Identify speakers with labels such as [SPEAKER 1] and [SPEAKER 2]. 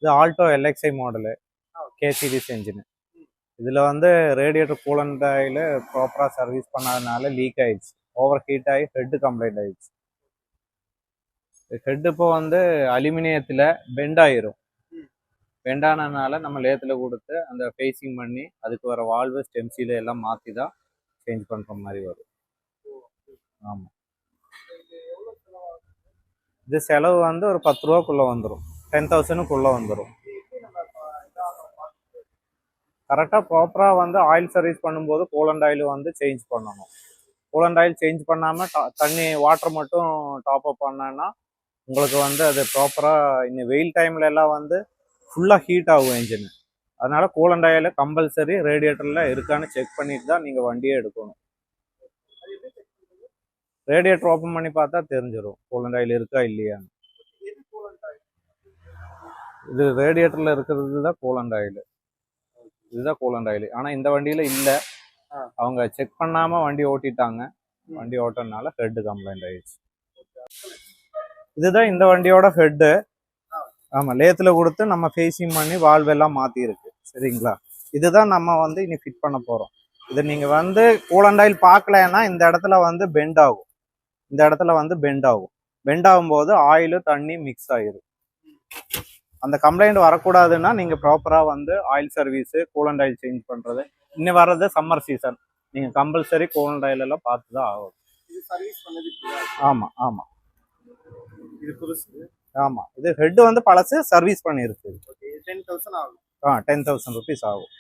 [SPEAKER 1] இது Alto LXI model, K series engine. இதில் வந்து ரேடியேட்டர் கூலண்ட் ஆயில் ப்ராப்பராக சர்வீஸ் பண்ணாதனால லீக் ஆயிடுச்சு, ஓவர் ஹீட் ஆகி ஹெட்டு கம்ப்ளைண்ட் ஆயிடுச்சு. ஹெட் இப்போ வந்து அலுமினியத்தில் பெண்ட் ஆயிரும். பெண்ட் ஆனதுனால நம்ம லேத்தில் கொடுத்து அந்த ஃபேஸிங் பண்ணி அதுக்கு வர வால்வு ஸ்டெம் சீல் எல்லாம் மாற்றி தான் சேஞ்ச் பண்ணுற மாதிரி வரும். ஆமாம், இது செலவு வந்து ஒரு 10 ரூபாக்குள்ளே வந்துடும், 10,000க்குள்ளே வந்துடும். கரெக்டாக ப்ராப்பராக வந்து ஆயில் சர்வீஸ் பண்ணும்போது கூலண்ட் ஆயில் வந்து சேஞ்ச் பண்ணணும். கூலண்ட் ஆயில் சேஞ்ச் பண்ணாமல் தண்ணி வாட்டர் மட்டும் டாப் அப் பண்ணேன்னா உங்களுக்கு வந்து அது ப்ராப்பராக இன்னும் வெயில் டைம்ல எல்லாம் வந்து ஃபுல்லாக ஹீட் ஆகும் என்ஜின். அதனால கூலண்ட் ஆயில் கம்பல்சரி ரேடியேட்டரில் இருக்கான்னு செக் பண்ணிட்டு தான் நீங்கள் வண்டியே எடுக்கணும். ரேடியேட்டர் ஓப்பன் பண்ணி பார்த்தா தெரிஞ்சிடும் கூலண்ட் ஆயில் இருக்கா இல்லையான்னு. இது ரேடியேட்டரில் இருக்கிறது தான் கூலண்ட் ஆயில், இதுதான் கூலண்ட் ஆயில். ஆனால் இந்த வண்டியில் இல்லை, அவங்க செக் பண்ணாமல் வண்டி ஓட்டிட்டாங்க. வண்டி ஓட்டுறதுனால ஹெட் கம்ப்ளைண்ட் ஆயிடுச்சு. இதுதான் இந்த வண்டியோட ஹெட்டு. ஆமாம், லேத்தில் கொடுத்து நம்ம ஃபேஸிங் பண்ணி வால்வ் எல்லாம் மாற்றிருக்கு. சரிங்களா, இதுதான் நம்ம வந்து இனி ஃபிட் பண்ண போகிறோம். இது நீங்கள் வந்து கூலண்ட் ஆயில் பார்க்கலன்னா இந்த இடத்துல வந்து பெண்ட் ஆகும். இந்த இடத்துல வந்து பெண்ட் ஆகும். பெண்ட் ஆகும்போது ஆயிலும் தண்ணி மிக்ஸ் ஆகிடும். அந்த கம்ப்ளைண்ட் வரக்கூடாதுன்னா நீங்கள் ப்ராப்பராக வந்து oil service, coolant oil change பண்ணுறது. இன்னும் வர்றது சம்மர் சீசன், நீங்கள் கம்பல்சரி கூலண்ட் ஆயில் எல்லாம் பார்த்து தான் ஆகும். ஆமாம் ஆமாம்,
[SPEAKER 2] இது புதுசு.
[SPEAKER 1] ஆமாம், இது ஹெட் வந்து பழசு, சர்வீஸ் பண்ணியிருக்கு.
[SPEAKER 2] 10,000 ஆகும்.
[SPEAKER 1] 10,000 rupees ஆகும்.